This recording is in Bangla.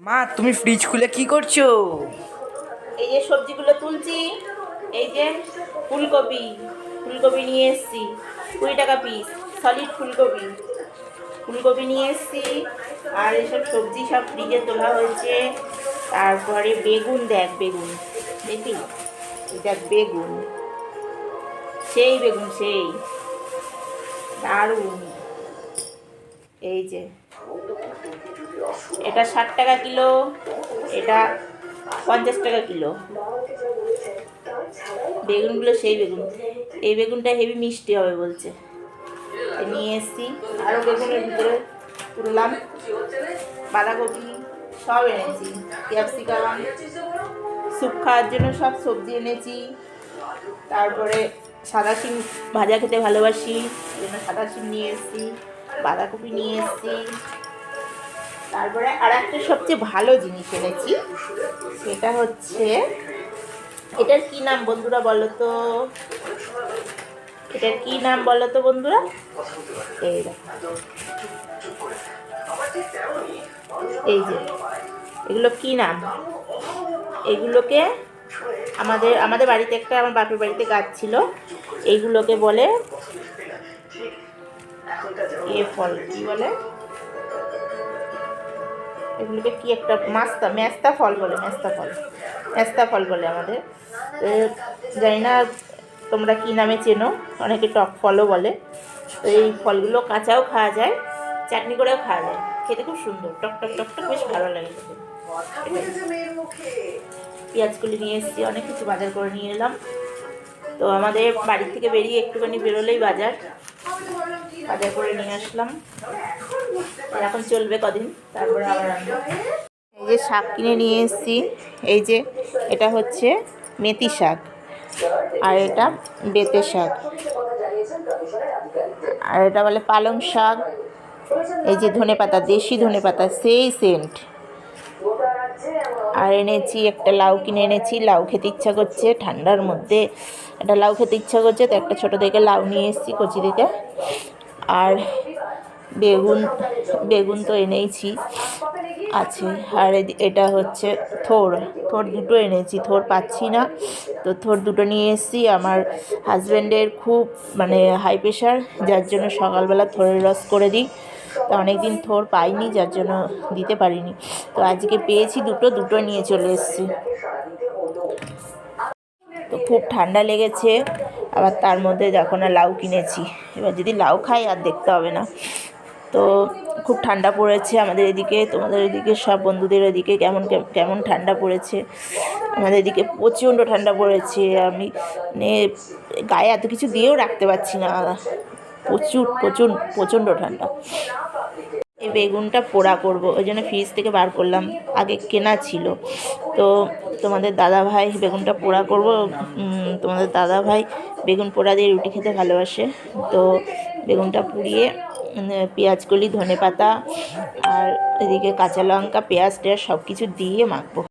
মা, তুমি ফ্রিজ খুলে কি করছো? এই যে সবজিগুলো তুলছি। এই যে ফুলকপি ফুলকপি নিয়ে এসছি 20 টাকা পিস। সলিড ফুলকপি ফুলকপি নিয়ে এসছি। আর এসব সবজি সব ফ্রিজে তোলা হয়েছে। তারপরে বেগুন, দেখ বেগুন, দেখি দেখ বেগুন, সেই বেগুন সেই দারুণ। এই যে এটা 60 টাকা কিলো, এটা 50 টাকা কিলো। বেগুনগুলো সেই বেগুন, এই বেগুনটা হেভি মিষ্টি হবে বলছে। নিয়ে এসছি। আরও বেগুনের ভিতরে তুললাম বাঁধাকপি সব এনেছি, ক্যাপসিকাম, স্যুপ খাওয়ার জন্য সব সবজি এনেছি। তারপরে সাদা শিম ভাজা খেতে ভালোবাসি, এই জন্য সাদা শিম নিয়ে এসছি, বাঁধাকপি নিয়ে এসছি। তারপরে আর একটা সবচেয়ে ভালো জিনিস এনেছি, সেটা হচ্ছে, এটার কি নাম বন্ধুরা বলো তো? এটার কি নাম বলো তো বন্ধুরা? এই এই যে এগুলো কি নাম? এগুলোকে আমাদের বাড়িতে একটা, আমার বাপের বাড়িতে গাছ ছিল, এইগুলোকে বলে ফল কি বলে, এগুলোকে কি একটা মেস্তা ফল বলে, মেস্তা ফল বলে আমাদের। জানি না তোমরা কি নামে চেনো, অনেকে টক ফলও বলে। তো এই ফলগুলো কাঁচাও খাওয়া যায়, চাটনি করেও খাওয়া যায়, খেতে খুব সুন্দর, টক টক টক টক, বেশ ভালো লাগে খেতে। পেঁয়াজগুলি নিয়ে এসেছি, অনেক কিছু বাজার করে নিয়ে এলাম। তো আমাদের বাড়ি থেকে বেরিয়ে একটুখানি বেরোলেই বাজার করে নিয়ে আসলাম। এখন চলবে কদিন, তারপরে আবার আনবো। এই যে শাক কিনে নিয়ে এসেছি, এই যে এটা হচ্ছে মেথি শাক, আর এটা বেতে শাক, আর এটা বলে পালং শাক। এই যে ধনেপাতা, দেশি ধনেপাতা, সেই সেন্ট। আর এনেছি একটা লাউ, কিনে এনেছি, লাউ খেতে ইচ্ছা করছে ঠান্ডার মধ্যে, একটা লাউ খেতে ইচ্ছা করছে, তো একটা ছোটো থেকে লাউ নিয়ে এসেছি কচি থেকে। আর বেগুন তো এনেইছি আছে। আর এটা হচ্ছে থোড় দুটো এনেছি, থোড় পাচ্ছি না, তো থোড় দুটো নিয়ে এসেছি। আমার হাজব্যান্ডের খুব হাই প্রেশার, যার জন্য সকালবেলা থোড়ের রস করে দিই। তো অনেক দিন থোড় পাইনি, যার জন্য দিতে পারিনি। তো আজকে পেয়েছি দুটো নিয়ে চলে এসেছি। তো খুব ঠান্ডা লেগেছে, আবার তার মধ্যে দেখো না লাউ কিনেছি, এবার যদি লাউ খাই আর দেখতে হবে না। তো খুব ঠান্ডা পড়েছে আমাদের এদিকে, তোমাদের এদিকে সব বন্ধুদের এদিকে কেমন ঠান্ডা পড়েছে? আমাদের এদিকে প্রচণ্ড ঠান্ডা পড়েছে, আমি গায়ে এত কিছু দিয়েও রাখতে পারছি না, প্রচণ্ড ঠান্ডা। এই বেগুনটা পোড়া করব, ওই জন্য ফ্রিজ থেকে বার করলাম, আগে কেনা ছিল। তো তোমাদের দাদাভাই বেগুনটা পোড়া করব, তোমাদের দাদাভাই বেগুন পোড়া দিয়ে রুটি খেতে ভালোবাসে। তো বেগুনটা পুড়িয়ে পেঁয়াজকলি, ধনেপাতা আর এদিকে কাঁচা লঙ্কা, পেঁয়াজ সব কিছু দিয়ে মাখবো।